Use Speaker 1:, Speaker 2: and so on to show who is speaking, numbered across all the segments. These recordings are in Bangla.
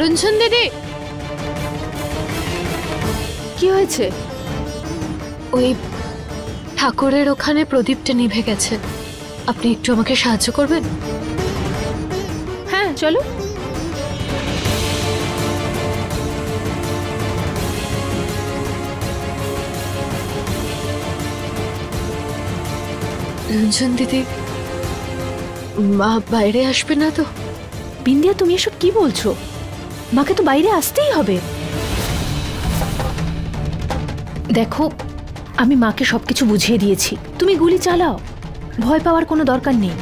Speaker 1: রঞ্জন দিদি, কি হয়েছে? ওই ঠাকুরের ওখানে প্রদীপটা নিভে গেছে, আপনি একটু আমাকে সাহায্য করবেন?
Speaker 2: হ্যাঁ চলো।
Speaker 1: রঞ্জন দিদি, মা বাইরে আসবে না তো?
Speaker 2: বিন্দিয়া, তুমি এসব কি বলছো? মাকে তো বাইরে আসতেই হবে। দেখো, আমি মাকে সবকিছু বুঝিয়ে দিয়েছি, তুমি গুলি চালাও, ভয় পাওয়ার কোনো দরকার নেই।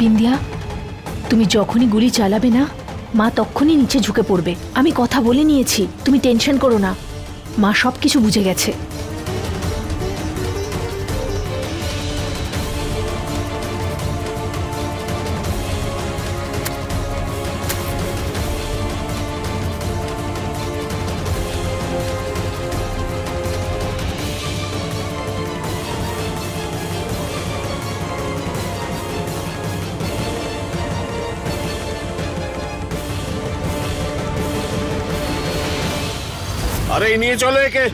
Speaker 2: বিন্দিয়া, তুমি যখনই গুলি চালাবে না, মা তখনই নিচে ঝুঁকে পড়বে। আমি কথা বলে নিয়েছি, তুমি টেনশন করো না, মা সবকিছু বুঝে গেছে।
Speaker 3: আরে নিয়ে চলো একে।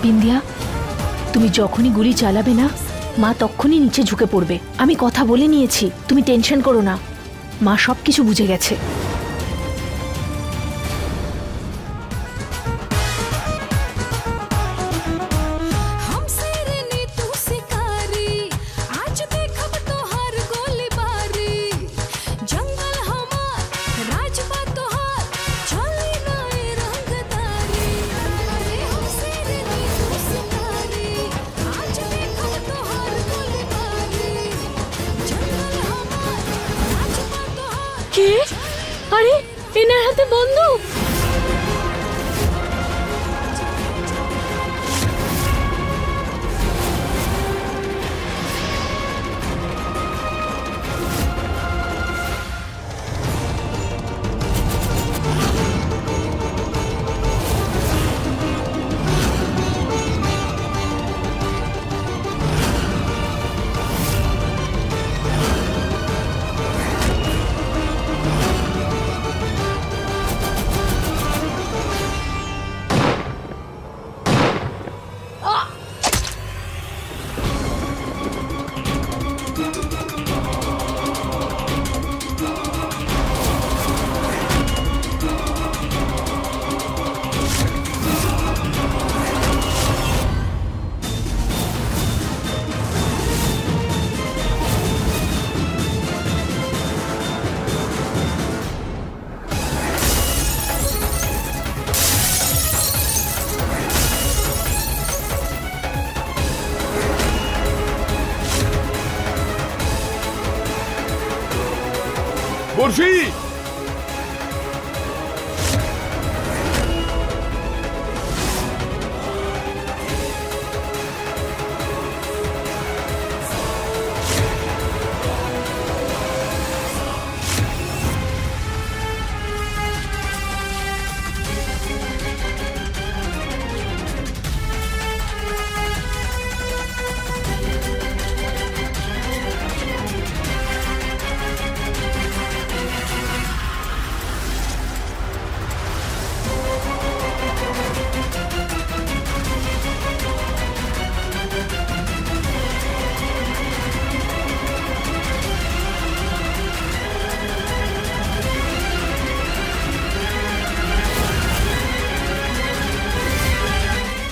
Speaker 3: বিন্দিয়া, তুমি যখনই গুলি চালাবে না, মা তখনই নিচে ঝুঁকে পড়বে। আমি কথা বলে নিয়েছি, তুমি টেনশন করো না, মা সবকিছু বুঝে গেছে। কে? আরে এনার হাতে বন্দুক।
Speaker 4: বরফি,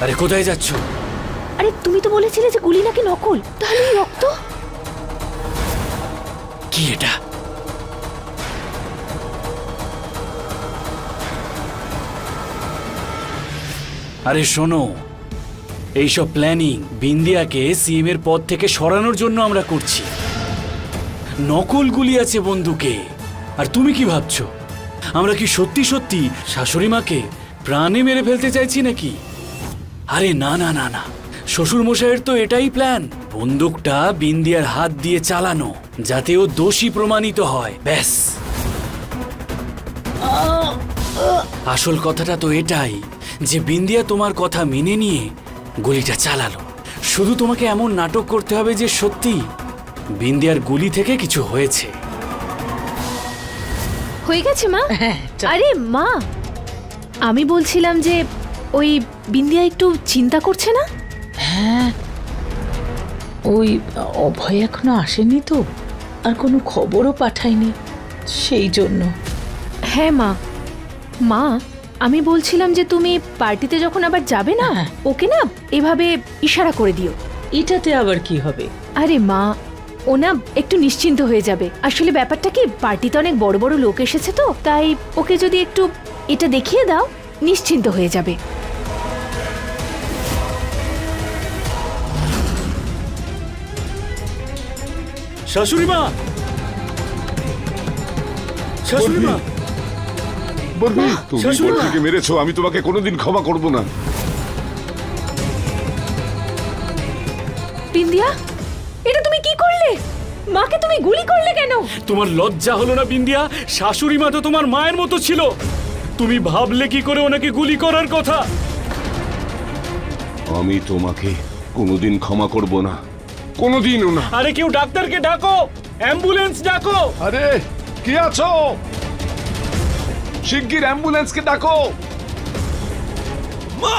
Speaker 5: আরে কোথায় যাচ্ছ?
Speaker 2: আরে তুমি তো বলেছিলে যে গুলি নাকি নকল, তাহলে এই রক্ত?
Speaker 5: কি এটা? আরে শোনো, এইসব প্ল্যানিং বিন্দিয়াকে সিএম এর পদ থেকে সরানোর জন্য আমরা করছি। নকল গুলি আছে বন্দুকে। আর তুমি কি ভাবছো আমরা কি সত্যি সত্যি শাশুড়ি মাকে প্রাণে মেরে ফেলতে চাইছি নাকি? আরে না না না না, শ্বশুর মশাইয়ের তো এটাই প্ল্যান, বন্দুকটা বিন্দিয়ার হাত দিয়ে চালানো, যাতে ও দোষী প্রমাণিত হয়, ব্যাস। আসল কথাটা তো এটাই যে বিন্দিয়া তোমার কথা মেনে নিয়ে গুলিটা চালালো। শুধু তোমাকে এমন নাটক করতে হবে যে সত্যি বিন্দিয়ার গুলি থেকে কিছু হয়েছে।
Speaker 2: হয়ে গেছে মা? আরে মা, আমি বলছিলাম যে ওই বিন্দিয়া একটু চিন্তা করছে না?
Speaker 6: হ্যাঁ, ওই অভয় এখনো আসেনি তো, আর কোনো খবরও পাঠায়নি, সেই জন্য।
Speaker 2: হ্যাঁ মা, মা আমি বলছিলাম যে তুমি পার্টিতে যখন আবার যাবে না, ওকে না এভাবে ইশারা করে দিও।
Speaker 6: এটাতে আবার কি হবে?
Speaker 2: আরে মা, ও না একটু নিশ্চিন্ত হয়ে যাবে। আসলে ব্যাপারটা কি, পার্টিতে অনেক বড় বড় লোক এসেছে তো, তাই ওকে যদি একটু এটা দেখিয়ে দাও, নিশ্চিন্ত হয়ে যাবে।
Speaker 5: শাশুড়ি মা, শাশুড়ি মা,
Speaker 4: বরফি, তুমি বরফিকে মেরেছো, আমি তোমাকে কোনোদিন ক্ষমা করব না।
Speaker 2: বিন্দিয়া, এটা তুমি কি করলে? মাকে তুমি গুলি করলে কেন?
Speaker 5: তোমার লজ্জা হলো না বিন্দিয়া? শাশুড়ি মা তো তোমার মায়ের মতো ছিল, তুমি ভাবলে কি করে ওনাকে গুলি করার কথা?
Speaker 4: আমি তোমাকে কোনোদিন ক্ষমা করব না, কোনোদিনও না।
Speaker 5: আরে কেউ ডাক্তারকে ডাকো, অ্যাম্বুলেন্স ডাকো।
Speaker 4: আরে কে আছো? শিগগির অ্যাম্বুলেন্সকে ডাকো। মা!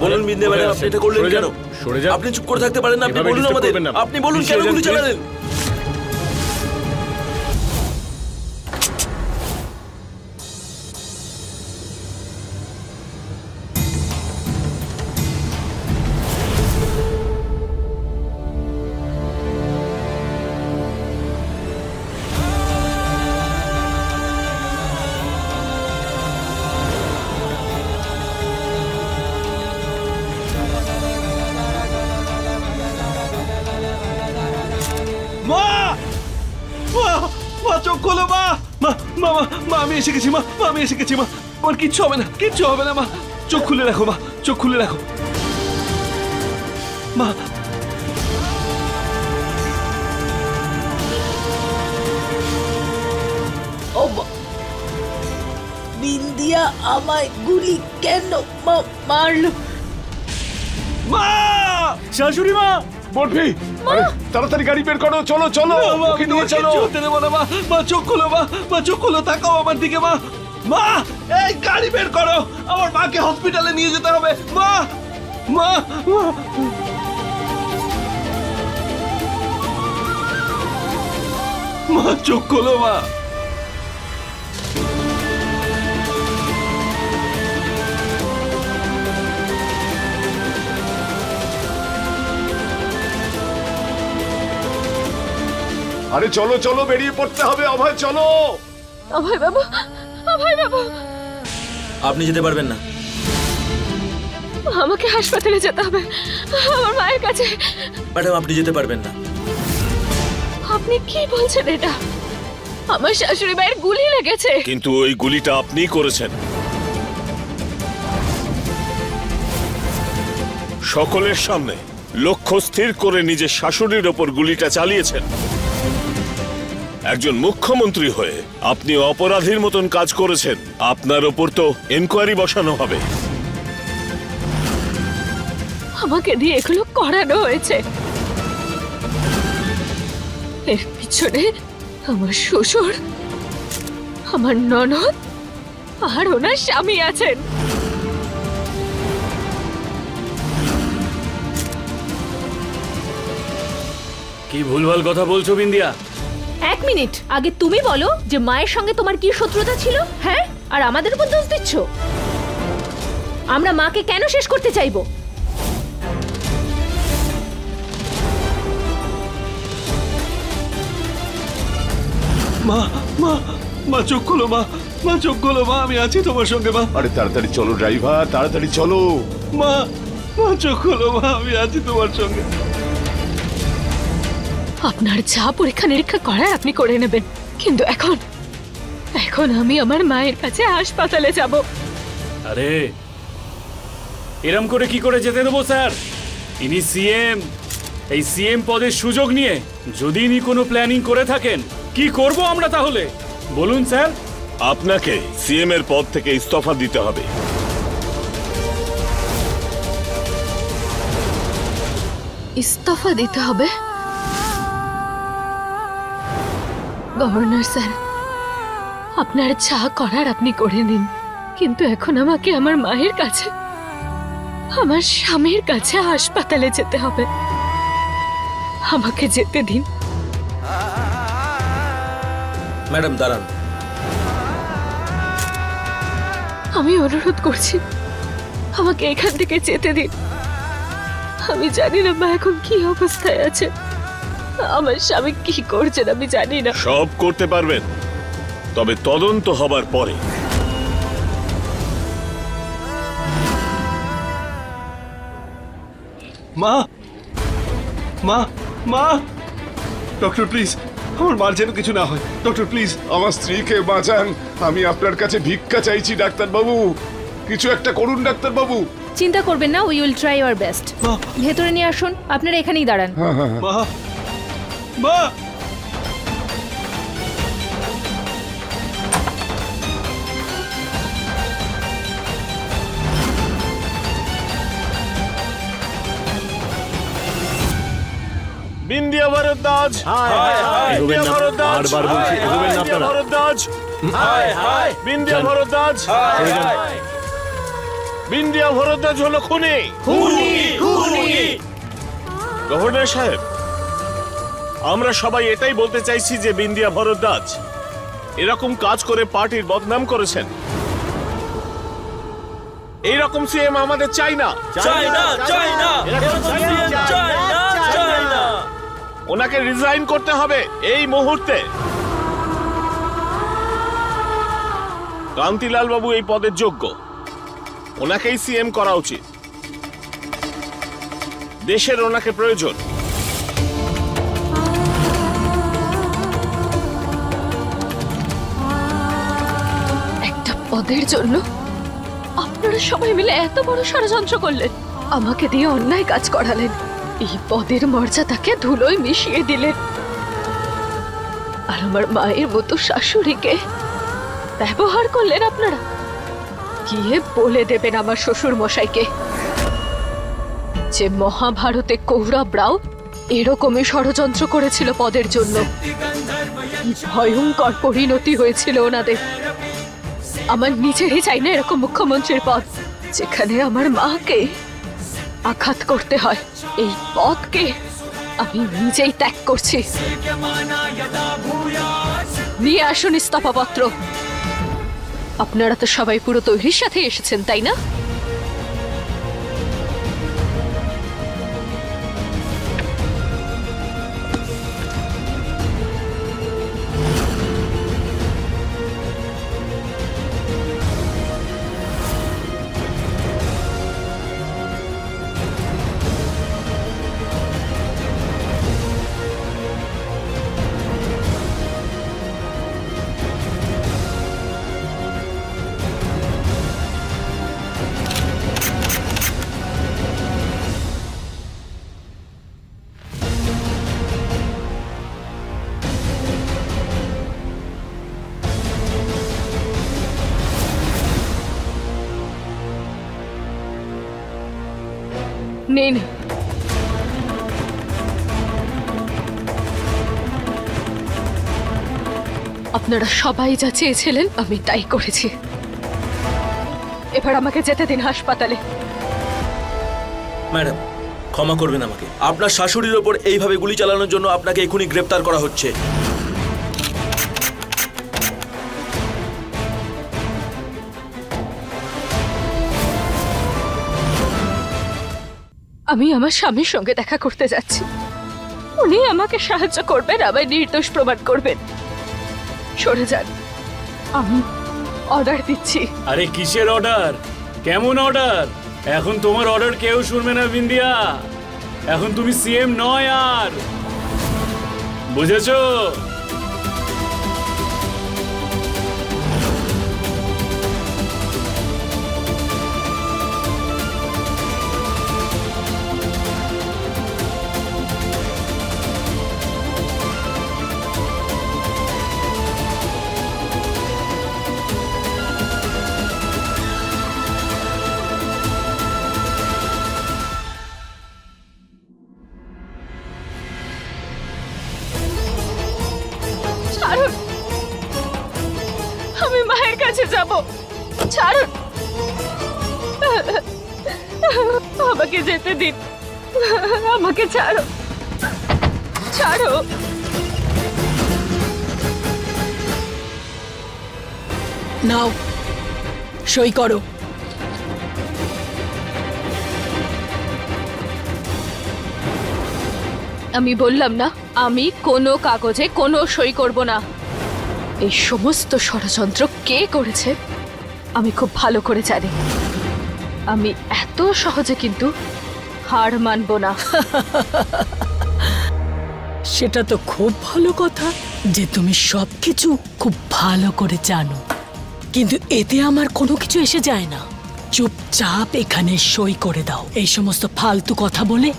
Speaker 7: বলুন বিন্দিয়া ম্যাডাম, আপনি এটা করলেন কেন? আপনি চুপ করে থাকতে পারেন না, আপনি বলুন আমাদের, আপনি বলুন কেন গুলি চালালেন? চোখ খোলো মা, মা মা মা, আমি এসে গেছি মা, আমি এসে গেছি মা, আমার কিচ্ছু হবে না, কিচ্ছু হবে না মা, চোখ খুলে রাখো মা, চোখ খুলে রাখো মা।
Speaker 6: বিন্দিয়া আমায় গুলি কেন মারলো?
Speaker 7: মা!
Speaker 5: শাশুড়ি মা!
Speaker 4: বরফি, আরে তাড়াতাড়ি গাড়ি বের করো, চলো চলো, ওকে নিয়ে চলো।
Speaker 7: মা চোখ খোলো মা, মা চোখ খোলো, তাকাও আমার দিকে মা। মা, এই গাড়ি বের করো, আমার মাকে হসপিটালে নিয়ে যেতে হবে মা, মা। মা চোখ খোলো মা।
Speaker 4: আরে চলো চলো, বেরিয়ে পড়তে হবে। অভয় চলো।
Speaker 1: অভয় বাবু, অভয় বাবু,
Speaker 8: আপনি যেতে পারবেন না।
Speaker 1: আমাকে হাসপাতালে যেতে হবে, আমার মায়ের কাছে।
Speaker 8: ম্যাডাম আপনি যেতে পারবেন না।
Speaker 1: আপনি কি বলছেন এটা? আমার শাশুড়ি মায়ের গুলি লেগেছে।
Speaker 9: কিন্তু ওই গুলিটা আপনিই করেছেন। সকলের সামনে লক্ষ্য স্থির করে নিজের শাশুড়ির ওপর গুলিটা চালিয়েছেন। একজন মুখ্যমন্ত্রী হয়ে আপনি অপরাধীর মতন কাজ করেছেন। আপনার ওপর তো এনকোয়ারি বসানো হবে।
Speaker 1: আমাকে দিয়ে এগুলো করানো হয়েছে। এর পিছনে আমার শ্বশুর, আমার ননদ আর ওনার স্বামী আছেন।
Speaker 5: কি ভুলভাল কথা বলছো বিন্দিয়া?
Speaker 2: 1 মিনিট আগে তুমি বলো যে মায়ের সঙ্গে তোমার কি শত্রুতা ছিল, হ্যাঁ? আর আমাদের উপর দোষ দিচ্ছ। আমরা মাকে কেন শেষ করতে চাইবো?
Speaker 7: মা মা মা চোখ খোলো, মা মা চোখ খোলো, মা আমি আছি তোমার সঙ্গে। মা
Speaker 4: আরে তাড়াতাড়ি চলো ড্রাইভার, তাড়াতাড়ি চলো।
Speaker 7: মা মা চোখ খোলো, মা আমি আছি তোমার সঙ্গে।
Speaker 1: আপনার যা পরীক্ষা নিরীক্ষা করার আপনি করে নেবেন, কিন্তু এখন এখন আমি আমার মায়ের কাছে হাসপাতালে যাব।
Speaker 5: আরে এরম করে কি করে যেতে দেবো স্যার? ইনি সিএম। এই সিএম পদের সুযোগ নিয়ে যদি ইনি কোনো প্ল্যানিং করে থাকেন, কি করব আমরা তাহলে বলুন স্যার?
Speaker 9: আপনাকে সিএম এর পদ থেকে ইস্তফা দিতে হবে।
Speaker 1: ইস্তফা দিতে হবে? গভর্নর স্যার, আপনার যা করার আপনি করে নিন, কিন্তু এখন আমাকে আমার মায়ের কাছে, আমার স্বামীর কাছে হাসপাতালে যেতে হবে। আমাকে যেতে দিন।
Speaker 8: ম্যাডাম দাঁড়ান।
Speaker 1: আমি অনুরোধ করছি, আমাকে এখান থেকে যেতে দিন। আমি জানি না মা এখন কি অবস্থায় আছে, আমার স্বামী কি করছেন আমি জানি না।
Speaker 9: সব করতে পারবেন, তবে তদন্ত হবার পরে।
Speaker 7: মা মা মা ডক্টর প্লিজ, আমার মার যেন কিছু না হয়। Doctor please.
Speaker 4: আমার স্ত্রীকে বাঁচান, আমি আপনার কাছে ভিক্ষা চাইছি ডাক্তারবাবু। কিছু একটা করুন ডাক্তারবাবু।
Speaker 2: চিন্তা করবেন না, we will try our best.
Speaker 7: মা
Speaker 2: ভেতরে নিয়ে আসুন, আপনারা এখানেই দাঁড়ান।
Speaker 7: মা মা
Speaker 9: বিন্দিয়া ভরদ্বাজ, বিন্দিয়া ভরদ্বাজ,
Speaker 8: বারবার বলছি, এগোবেন না
Speaker 9: বিন্দিয়া
Speaker 8: আপনারা।
Speaker 9: ভরদ্বাজ, বিন্দিয়া ভরদ্বাজ, বিন্দিয়া ভরদ্বাজ হলো খুনি। গভর্নর সাহেব, আমরা সবাই এটাই বলতে চাইছি যে বিন্দিয়া ভরদ্বাজ এরকম কাজ করে পার্টির বদনাম করেছেন। এইরকম সিএম আমাদের চাই না। ওনাকে রিজাইন করতে হবে এই মুহূর্তে। কান্তিলাল বাবু এই পদের যোগ্য, ওনাকেই সিএম করা উচিত। দেশের ওনাকে প্রয়োজন।
Speaker 1: একটা পদের জন্য আপনারা সবাই মিলে এত বড় ষড়যন্ত্র করলেন, আমাকে দিয়ে অন্যায় কাজ করালেন, এই পদের মর্যাদাকে ধুলোয় মিশিয়ে দিলেন, আর আমার মায়ের মতো শাশুড়িকে ব্যবহার করলেন আপনারা। গিয়ে বলে দেবেন আমার শ্বশুর মশাইকে যে মহাভারতে কৌরবরাও এরকমই ষড়যন্ত্র করেছিল পদের জন্য। ভয়ঙ্কর পরিণতি হয়েছিল ওনাদের। আমার নিজেরই চাই না এরকম মুখ্যমন্ত্রীর পদ, যেখানে আমার মাকে আঘাত করতে হয়। এই পদকে আমি নিজেই ত্যাগ করছি। নিয়ে আসুন ইস্তফাপত্র। আপনারা তো সবাই পুরো তৈরির সাথে এসেছেন, তাই না? নিন। আপনারা সবাই যা চেয়েছিলেন আমি তাই করেছি। এবার আমাকে যেতে দিন হাসপাতালে।
Speaker 8: ম্যাডাম ক্ষমা করবেন আমাকে, আপনার শাশুড়ির ওপর এইভাবে গুলি চালানোর জন্য আপনাকে এখনই গ্রেপ্তার করা হচ্ছে।
Speaker 1: আমি আমার স্বামীর সঙ্গে দেখা করতে যাচ্ছি। উনি আমাকে সাহায্য করবেন, আমায় নির্দোষ প্রমাণ করবেন। সরে যান, আমি অর্ডার দিচ্ছি।
Speaker 5: আরে কিসের অর্ডার? কেমন অর্ডার? এখন তোমার অর্ডার কেউ শুনবে না বিন্দিয়া। এখন তুমি সিএম নয় আর, বুঝেছো?
Speaker 1: ছাড়ুন, আমি মায়ের কাছে যাব। ছাড়ুন, আমাকে যেতে দিন। আমাকে ছাড়ো, ছাড়ো।
Speaker 3: নাও সই করো।
Speaker 1: আমি বললাম না, আমি কোনো কাগজে কোনো সই করব না। এই সমস্ত ষড়যন্ত্র কে করেছে আমি খুব ভালো করে জানি। আমি এত সহজে কিন্তু হার মানব না।
Speaker 3: সেটা তো খুব ভালো কথা যে তুমি সবকিছু খুব ভালো করে জানো, কিন্তু এতে আমার কোনো কিছু এসে যায় না। চুপচাপ এখানে সই করে দাও। এই সমস্ত ফালতু কথা বলে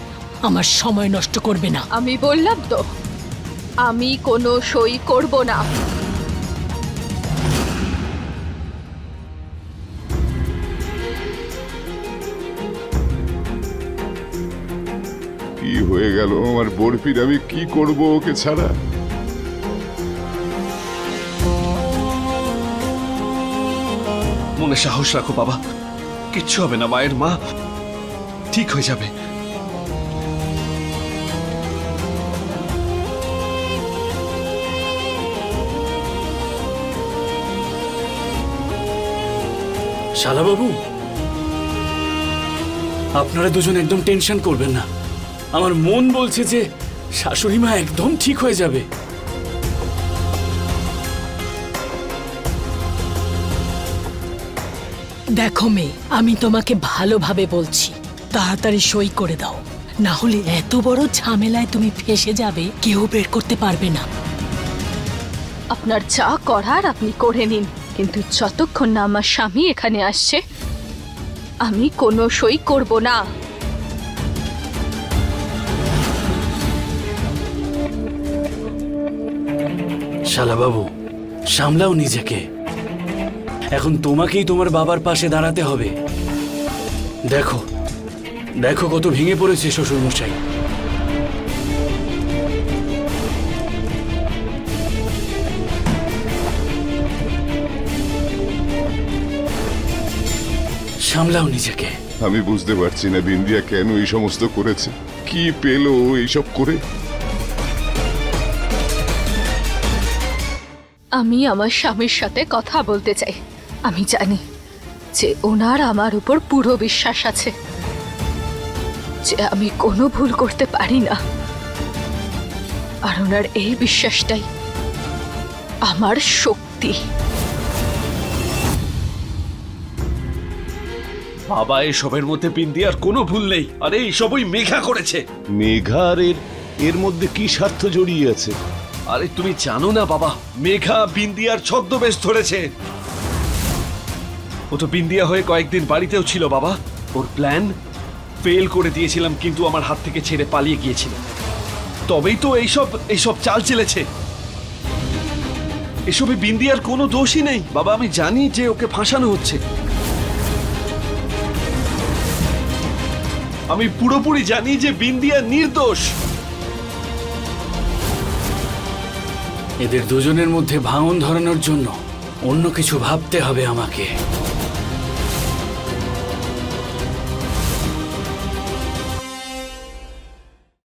Speaker 3: আমার সময় নষ্ট করবে না।
Speaker 1: আমি বললাম তো, আমি কোনো সই করব না।
Speaker 4: কি হয়ে গেল আমার বরফির? আমি কি করব ওকে ছাড়া?
Speaker 7: মনে সাহস রাখো বাবা, কিচ্ছু হবে না। মায়ের মা ঠিক হয়ে যাবে।
Speaker 5: শালাবাবু, আপনারা দুজন একদম টেনশন করবেন না। আমার মন বলছে যে শাশুড়ি মা একদম ঠিক হয়ে যাবে।
Speaker 3: দেখো মেয়ে, আমি তোমাকে ভালোভাবে বলছি, তাড়াতাড়ি সই করে দাও, না হলে এত বড় ঝামেলায় তুমি ফেঁসে যাবে, কেউ বের করতে পারবে না।
Speaker 1: আপনার যা করার আপনি করে নিন, কিন্তু যতক্ষণ না আমার স্বামী এখানে আসছে আমি কোনো সই করব না।
Speaker 5: শালাবাবু, সামলাও নিজেকে। এখন তোমাকেই তোমার বাবার পাশে দাঁড়াতে হবে। দেখো দেখো কত ভেঙে পড়েছে শ্বশুরমশাই। সামলাও নিজেকে।
Speaker 4: আমি বুঝতে পারছি না বিন্দিয়া কেন এই সমস্ত করেছে, কি পেলো এইসব করে।
Speaker 1: আমি আমার স্বামীর সাথে কথা বলতে চাই। আমি জানি যে ওনার আমার উপর পুরো বিশ্বাস আছে, যে আমি কোনো ভুল করতে পারি না। আর ওনার এই বিশ্বাসটাই আমার শক্তি।
Speaker 7: বাবা, এসবের মধ্যে বিন্দিয়ার কোনো ভুল নেই। আরে এইসবই মেঘা করেছে।
Speaker 4: মেঘার এর মধ্যে কি স্বার্থ জড়িয়ে আছে?
Speaker 7: আরে তুমি জানো না বাবা, মেঘা বিন্দিয়ার ছদ্মবেশ ধরেছে। ও তো বিন্দিয়া হয়ে কয়েকদিন বাড়িতেও ছিল বাবা। ওর প্ল্যান ফেল করে দিয়েছিলাম, কিন্তু আমার হাত থেকে ছেড়ে পালিয়ে গিয়েছিল। তবেই তো এইসব চাল চেলেছে। এসবে বিন্দিয়ার কোনো দোষই নেই বাবা। আমি জানি যে ওকে ফাঁসানো হচ্ছে। আমি পুরোপুরি জানি যে বিন্দিয়া নির্দোষ।
Speaker 5: এদের দুজনের মধ্যে ভাঙন ধরানোর জন্য অন্য কিছু ভাবতে হবে আমাকে।